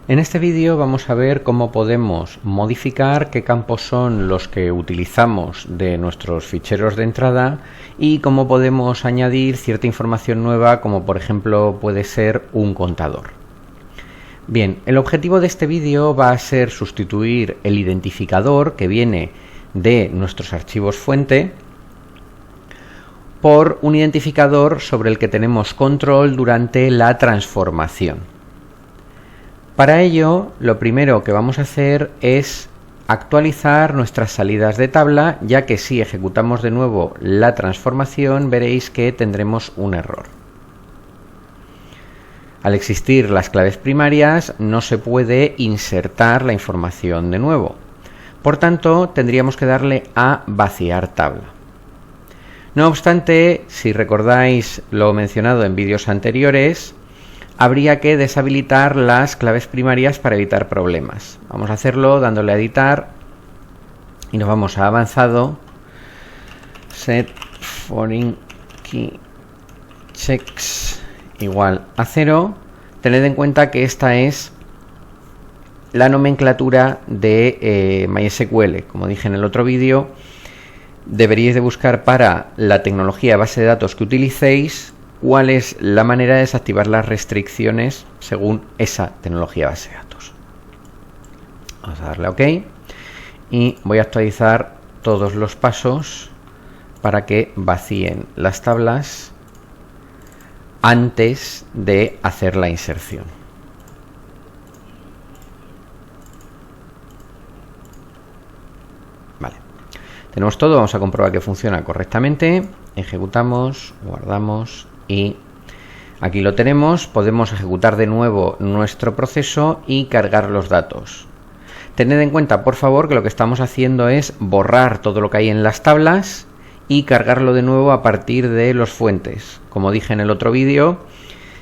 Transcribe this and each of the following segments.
En este vídeo vamos a ver cómo podemos modificar qué campos son los que utilizamos de nuestros ficheros de entrada y cómo podemos añadir cierta información nueva, como por ejemplo puede ser un contador. Bien, el objetivo de este vídeo va a ser sustituir el identificador que viene de nuestros archivos fuente por un identificador sobre el que tenemos control durante la transformación. Para ello, lo primero que vamos a hacer es actualizar nuestras salidas de tabla, ya que si ejecutamos de nuevo la transformación veréis que tendremos un error. Al existir las claves primarias no se puede insertar la información de nuevo. Por tanto, tendríamos que darle a vaciar tabla. No obstante, si recordáis lo mencionado en vídeos anteriores, habría que deshabilitar las claves primarias para evitar problemas. Vamos a hacerlo dándole a editar y nos vamos a avanzado, set foreign key checks igual a 0. Tened en cuenta que esta es la nomenclatura de MySQL. Como dije en el otro vídeo, deberíais de buscar para la tecnología de base de datos que utilicéis cuál es la manera de desactivar las restricciones según esa tecnología base de datos. Vamos a darle a OK y voy a actualizar todos los pasos para que vacíen las tablas antes de hacer la inserción. Vale, tenemos todo, vamos a comprobar que funciona correctamente. Ejecutamos, guardamos y aquí lo tenemos. Podemos ejecutar de nuevo nuestro proceso y cargar los datos. Tened en cuenta, por favor, que lo que estamos haciendo es borrar todo lo que hay en las tablas y cargarlo de nuevo a partir de los fuentes. Como dije en el otro vídeo,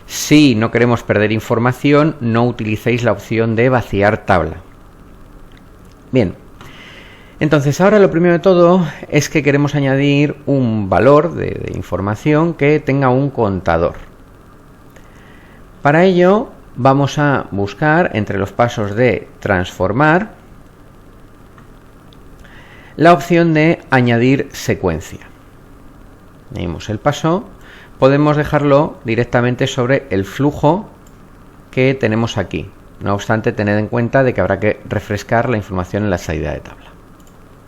si no queremos perder información, no utilicéis la opción de vaciar tabla. Bien. Entonces ahora lo primero de todo es que queremos añadir un valor de información que tenga un contador. Para ello vamos a buscar entre los pasos de transformar la opción de añadir secuencia. Añadimos el paso, podemos dejarlo directamente sobre el flujo que tenemos aquí. No obstante, tened en cuenta de que habrá que refrescar la información en la salida de tabla.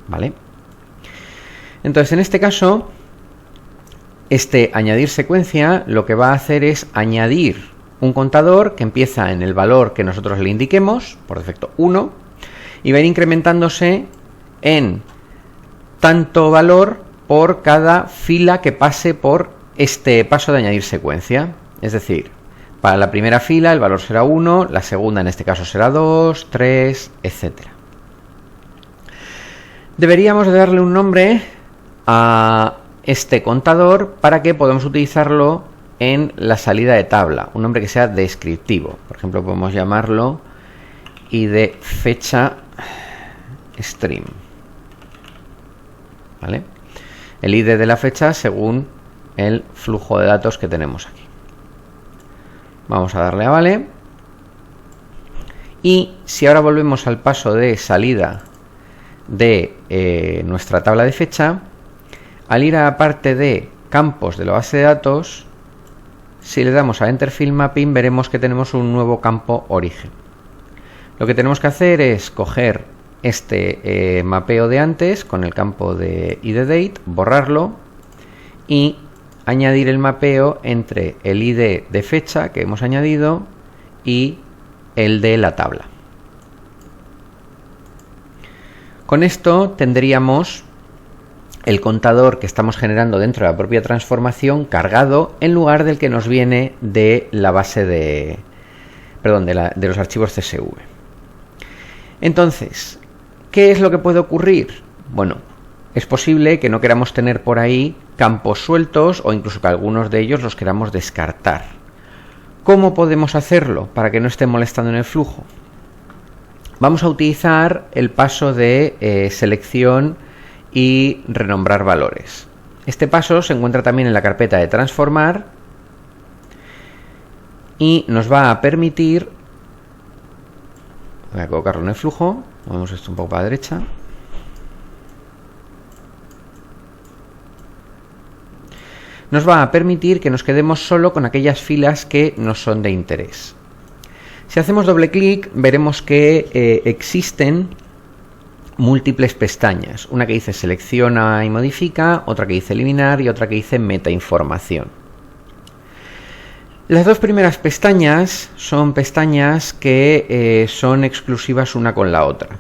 ¿Vale? Entonces, en este caso, este añadir secuencia lo que va a hacer es añadir un contador que empieza en el valor que nosotros le indiquemos, por defecto 1, y va a ir incrementándose en tanto valor por cada fila que pase por este paso de añadir secuencia. Es decir, para la primera fila el valor será 1, la segunda en este caso será 2, 3, etcétera. Deberíamos darle un nombre a este contador para que podamos utilizarlo en la salida de tabla, un nombre que sea descriptivo. Por ejemplo, podemos llamarlo id fecha stream. ¿Vale? El id de la fecha según el flujo de datos que tenemos aquí. Vamos a darle a vale. Y si ahora volvemos al paso de salida de nuestra tabla de fecha, al ir a la parte de campos de la base de datos, si le damos a Enter Field Mapping veremos que tenemos un nuevo campo origen. Lo que tenemos que hacer es coger este mapeo de antes con el campo de idDate, borrarlo y añadir el mapeo entre el id de fecha que hemos añadido y el de la tabla. Con esto tendríamos el contador que estamos generando dentro de la propia transformación cargado en lugar del que nos viene de la base de los archivos CSV. Entonces, ¿qué es lo que puede ocurrir? Bueno, es posible que no queramos tener por ahí campos sueltos o incluso que algunos de ellos los queramos descartar. ¿Cómo podemos hacerlo para que no esté molestando en el flujo? Vamos a utilizar el paso de selección y renombrar valores. Este paso se encuentra también en la carpeta de transformar y nos va a permitir Voy a colocarlo en el flujo. Movemos esto un poco para la derecha. Nos va a permitir que nos quedemos solo con aquellas filas que nos son de interés. Si hacemos doble clic, veremos que existen múltiples pestañas. Una que dice selecciona y modifica, otra que dice eliminar y otra que dice meta información. Las dos primeras pestañas son pestañas que son exclusivas una con la otra.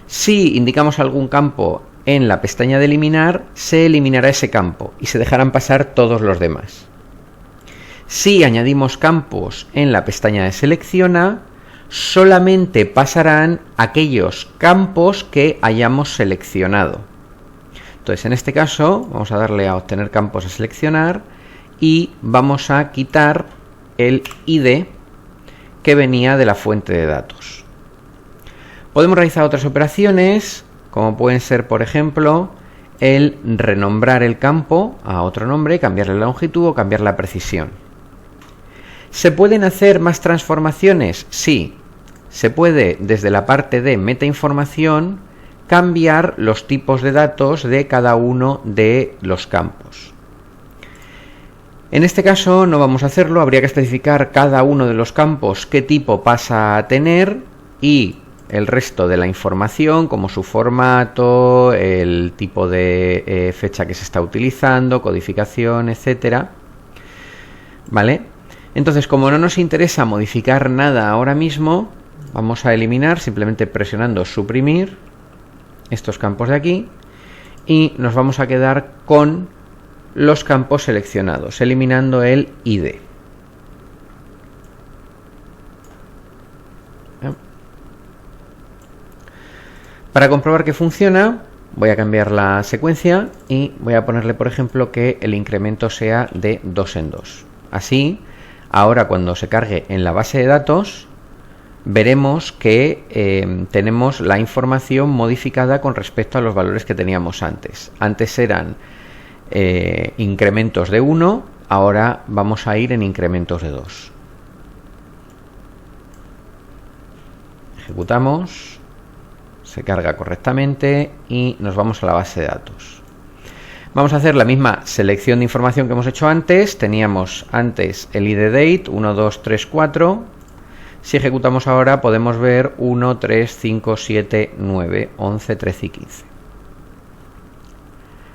Si indicamos algún campo en la pestaña de eliminar, se eliminará ese campo y se dejarán pasar todos los demás. Si añadimos campos en la pestaña de selecciona, solamente pasarán aquellos campos que hayamos seleccionado. Entonces, en este caso, vamos a darle a obtener campos a seleccionar y vamos a quitar el ID que venía de la fuente de datos. Podemos realizar otras operaciones, como pueden ser, por ejemplo, el renombrar el campo a otro nombre, cambiarle la longitud o cambiar la precisión. ¿Se pueden hacer más transformaciones? Sí. Se puede, desde la parte de metainformación, cambiar los tipos de datos de cada uno de los campos. En este caso no vamos a hacerlo, habría que especificar cada uno de los campos qué tipo pasa a tener y el resto de la información, como su formato, el tipo de fecha que se está utilizando, codificación, etcétera. ¿Vale? Entonces, como no nos interesa modificar nada ahora mismo, vamos a eliminar simplemente presionando suprimir estos campos de aquí y nos vamos a quedar con los campos seleccionados, eliminando el ID. Para comprobar que funciona, voy a cambiar la secuencia y voy a ponerle, por ejemplo, que el incremento sea de 2 en 2. Así, ahora cuando se cargue en la base de datos, veremos que tenemos la información modificada con respecto a los valores que teníamos antes. Antes eran incrementos de 1, ahora vamos a ir en incrementos de 2. Ejecutamos, se carga correctamente y nos vamos a la base de datos. Vamos a hacer la misma selección de información que hemos hecho antes. Teníamos antes el ID date 1, 2, 3, 4. Si ejecutamos ahora podemos ver 1, 3, 5, 7, 9, 11, 13 y 15.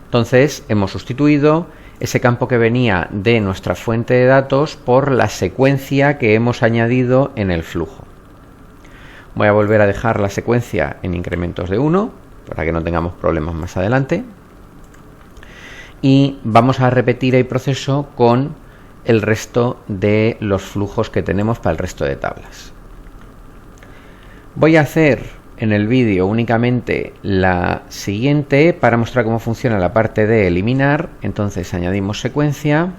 Entonces hemos sustituido ese campo que venía de nuestra fuente de datos por la secuencia que hemos añadido en el flujo. Voy a volver a dejar la secuencia en incrementos de 1 para que no tengamos problemas más adelante. Y vamos a repetir el proceso con el resto de los flujos que tenemos para el resto de tablas. Voy a hacer en el vídeo únicamente la siguiente para mostrar cómo funciona la parte de eliminar. Entonces añadimos secuencia.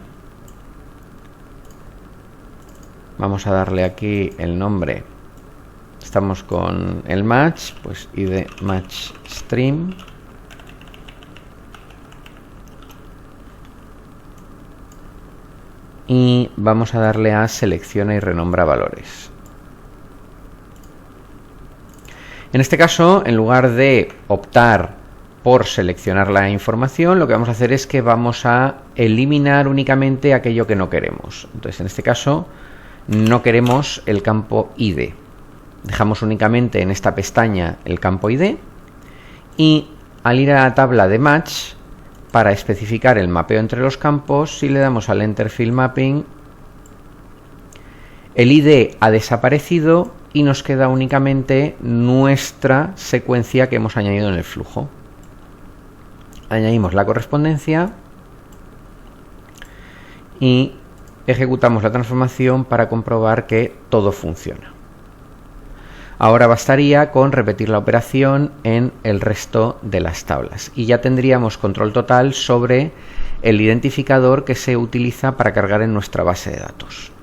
Vamos a darle aquí el nombre. Estamos con el match, pues id match stream. Y vamos a darle a selecciona y renombra valores. En este caso, en lugar de optar por seleccionar la información, lo que vamos a hacer es que vamos a eliminar únicamente aquello que no queremos. Entonces, en este caso, no queremos el campo ID. Dejamos únicamente en esta pestaña el campo ID y al ir a la tabla de match, para especificar el mapeo entre los campos, si le damos al Enter Field Mapping, el ID ha desaparecido y nos queda únicamente nuestra secuencia que hemos añadido en el flujo. Añadimos la correspondencia y ejecutamos la transformación para comprobar que todo funciona. Ahora bastaría con repetir la operación en el resto de las tablas y ya tendríamos control total sobre el identificador que se utiliza para cargar en nuestra base de datos.